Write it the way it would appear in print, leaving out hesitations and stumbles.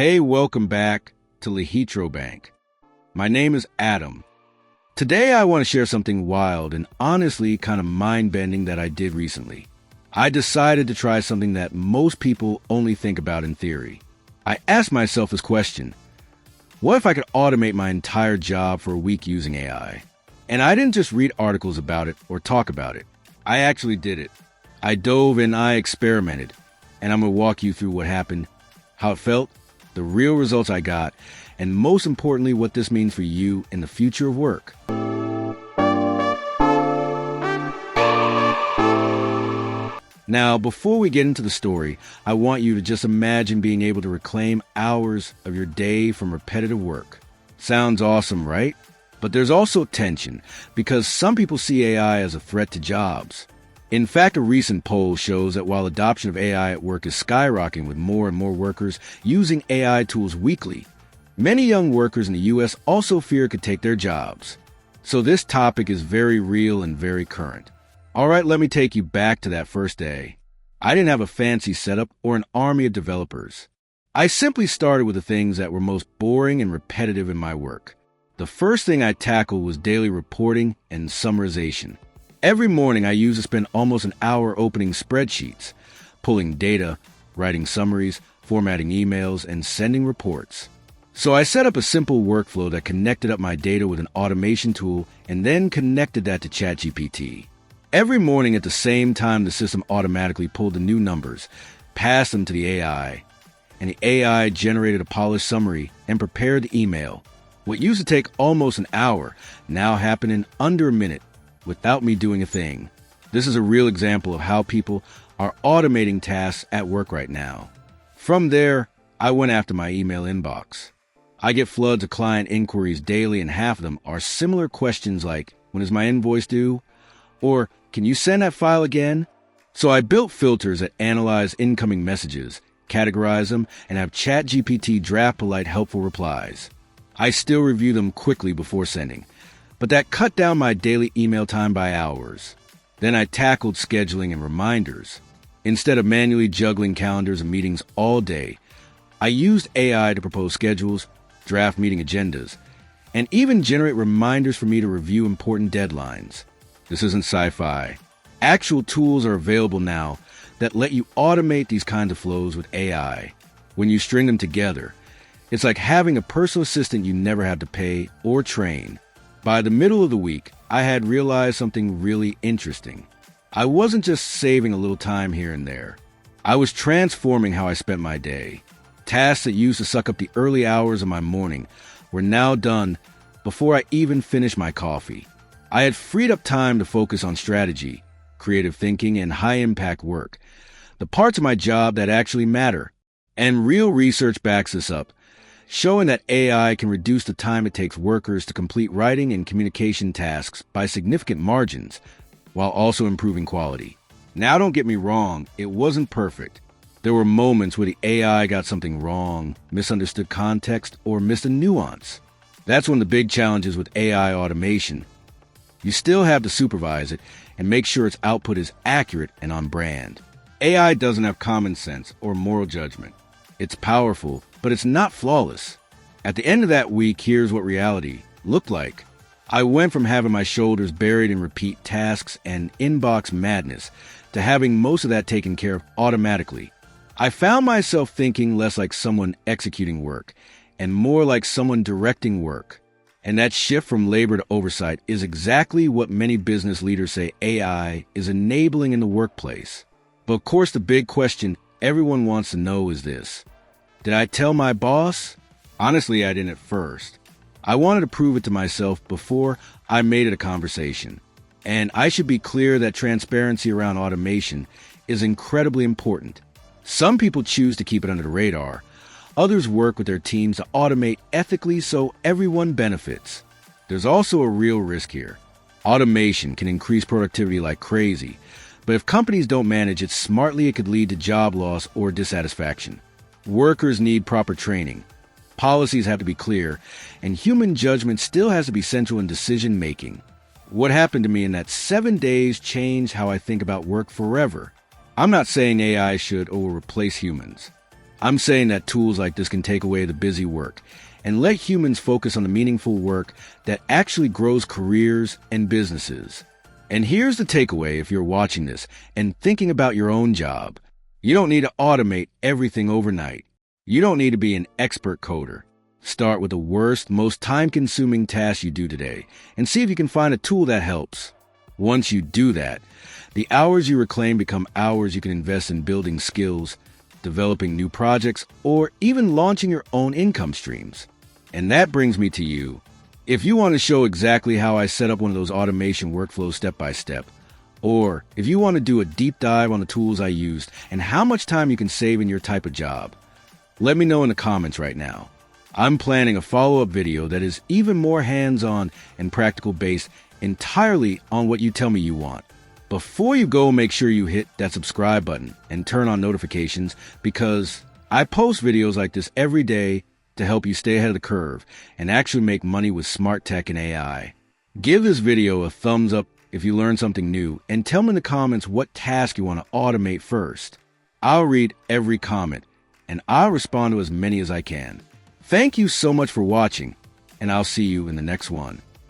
Hey, welcome back to Lehitro Bank. My name is Adam. Today I want to share something wild and honestly kind of mind-bending that I did recently. I decided to try something that most people only think about in theory. I asked myself this question: what if I could automate my entire job for a week using AI? And I didn't just read articles about it or talk about it. I actually did it. I dove and I experimented. And I'm going to walk you through what happened, how it felt, the real results I got, and most importantly, what this means for you in the future of work. Now, before we get into the story, I want you to just imagine being able to reclaim hours of your day from repetitive work. Sounds awesome, right? But there's also tension, because some people see AI as a threat to jobs. In fact, a recent poll shows that while adoption of AI at work is skyrocketing with more and more workers using AI tools weekly, many young workers in the U.S. also fear it could take their jobs. So this topic is very real and very current. All right, let me take you back to that first day. I didn't have a fancy setup or an army of developers. I simply started with the things that were most boring and repetitive in my work. The first thing I tackled was daily reporting and summarization. Every morning I used to spend almost an hour opening spreadsheets, pulling data, writing summaries, formatting emails, and sending reports. So I set up a simple workflow that connected up my data with an automation tool and then connected that to ChatGPT. Every morning at the same time, the system automatically pulled the new numbers, passed them to the AI, and the AI generated a polished summary and prepared the email. What used to take almost an hour now happened in under a minute without me doing a thing. This is a real example of how people are automating tasks at work right now. From there, I went after my email inbox. I get floods of client inquiries daily, and half of them are similar questions like, when is my invoice due? Or, can you send that file again? So I built filters that analyze incoming messages, categorize them, and have ChatGPT draft polite, helpful replies. I still review them quickly before sending, but that cut down my daily email time by hours. Then I tackled scheduling and reminders. Instead of manually juggling calendars and meetings all day, I used AI to propose schedules, draft meeting agendas, and even generate reminders for me to review important deadlines. This isn't sci-fi. Actual tools are available now that let you automate these kinds of flows with AI. When you string them together, it's like having a personal assistant you never had to pay or train. By the middle of the week, I had realized something really interesting. I wasn't just saving a little time here and there. I was transforming how I spent my day. Tasks that used to suck up the early hours of my morning were now done before I even finished my coffee. I had freed up time to focus on strategy, creative thinking, and high-impact work, the parts of my job that actually matter. And real research backs this up, showing that AI can reduce the time it takes workers to complete writing and communication tasks by significant margins, while also improving quality. Now, don't get me wrong, it wasn't perfect. There were moments where the AI got something wrong, misunderstood context, or missed a nuance. That's one of the big challenges with AI automation. You still have to supervise it and make sure its output is accurate and on brand. AI doesn't have common sense or moral judgment. It's powerful, but it's not flawless. At the end of that week, here's what reality looked like. I went from having my shoulders buried in repeat tasks and inbox madness to having most of that taken care of automatically. I found myself thinking less like someone executing work and more like someone directing work. And that shift from labor to oversight is exactly what many business leaders say AI is enabling in the workplace. But of course, the big question everyone wants to know is this: did I tell my boss? Honestly, I didn't at first. I wanted to prove it to myself before I made it a conversation. And I should be clear that transparency around automation is incredibly important. Some people choose to keep it under the radar. Others work with their teams to automate ethically so everyone benefits. There's also a real risk here. Automation can increase productivity like crazy, but if companies don't manage it smartly, it could lead to job loss or dissatisfaction. Workers need proper training. Policies have to be clear, and human judgment still has to be central in decision-making. What happened to me in that 7 days changed how I think about work forever. I'm not saying AI should or will replace humans. I'm saying that tools like this can take away the busy work and let humans focus on the meaningful work that actually grows careers and businesses. And here's the takeaway if you're watching this and thinking about your own job. You don't need to automate everything overnight. You don't need to be an expert coder. Start with the worst, most time-consuming task you do today and see if you can find a tool that helps. Once you do that, the hours you reclaim become hours you can invest in building skills, developing new projects, or even launching your own income streams. And that brings me to you. If you want to show exactly how I set up one of those automation workflows step by step, or if you want to do a deep dive on the tools I used and how much time you can save in your type of job, let me know in the comments right now. I'm planning a follow-up video that is even more hands-on and practical based entirely on what you tell me you want. Before you go, make sure you hit that subscribe button and turn on notifications because I post videos like this every day to help you stay ahead of the curve and actually make money with smart tech and AI. Give this video a thumbs up if you learned something new and tell me in the comments what task you want to automate first. I'll read every comment and I'll respond to as many as I can. Thank you so much for watching, and I'll see you in the next one.